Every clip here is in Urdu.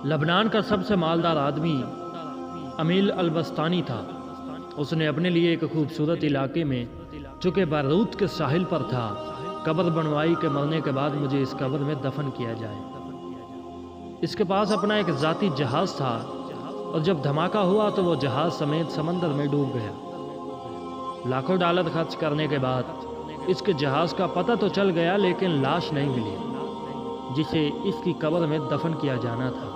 لبنان کا سب سے مالدار آدمی امیل البستانی تھا۔ اس نے اپنے لیے ایک خوبصورت علاقے میں، چونکہ بیروت کے ساحل پر تھا، قبر بنوائی کہ مرنے کے بعد مجھے اس قبر میں دفن کیا جائے۔ اس کے پاس اپنا ایک ذاتی جہاز تھا، اور جب دھماکہ ہوا تو وہ جہاز سمیت سمندر میں ڈوب گیا۔ لاکھوں ڈالر خرچ کرنے کے بعد اس کے جہاز کا پتہ تو چل گیا، لیکن لاش نہیں ملی جسے اس کی قبر میں دفن کیا جانا تھا۔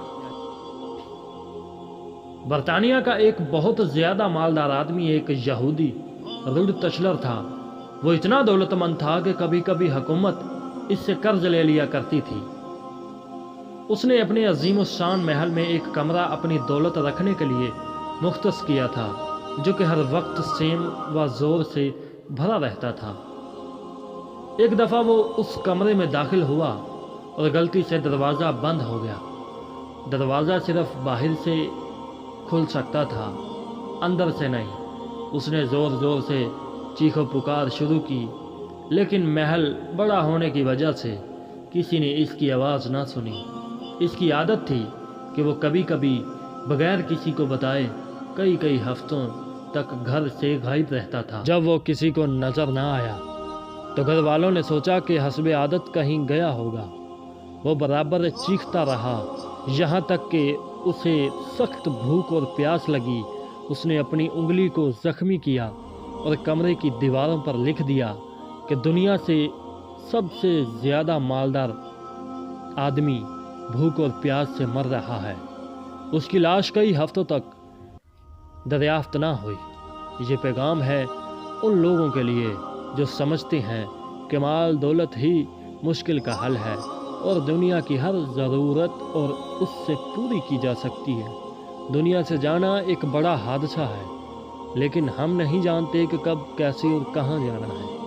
برطانیہ کا ایک بہت زیادہ مالدار آدمی ایک یہودی روڈ تشلر تھا۔ وہ اتنا دولت مند تھا کہ کبھی کبھی حکومت اس سے قرض لے لیا کرتی تھی۔ اس نے اپنے عظیم الشان محل میں ایک کمرہ اپنی دولت رکھنے کے لیے مختص کیا تھا، جو کہ ہر وقت سیم و زور سے بھرا رہتا تھا۔ ایک دفعہ وہ اس کمرے میں داخل ہوا اور غلطی سے دروازہ بند ہو گیا۔ دروازہ صرف باہر سے کھل سکتا تھا، اندر سے نہیں۔ اس نے زور زور سے چیخ و پکار شروع کی، لیکن محل بڑا ہونے کی وجہ سے کسی نے اس کی آواز نہ سنی۔ اس کی عادت تھی کہ وہ کبھی کبھی بغیر کسی کو بتائے کئی ہفتوں تک گھر سے غائب رہتا تھا۔ جب وہ کسی کو نظر نہ آیا تو گھر والوں نے سوچا کہ حسب عادت کہیں گیا ہوگا۔ وہ برابر چیختا رہا یہاں تک کہ اسے سخت بھوک اور پیاس لگی۔ اس نے اپنی انگلی کو زخمی کیا اور کمرے کی دیواروں پر لکھ دیا کہ دنیا سے سب سے زیادہ مالدار آدمی بھوک اور پیاس سے مر رہا ہے۔ اس کی لاش کئی ہفتوں تک دریافت نہ ہوئی۔ یہ پیغام ہے ان لوگوں کے لیے جو سمجھتے ہیں کہ مال دولت ہی مشکل کا حل ہے اور دنیا کی ہر ضرورت اور اس سے پوری کی جا سکتی ہے۔ دنیا سے جانا ایک بڑا حادثہ ہے، لیکن ہم نہیں جانتے کہ کب، کیسے اور کہاں جانا ہے۔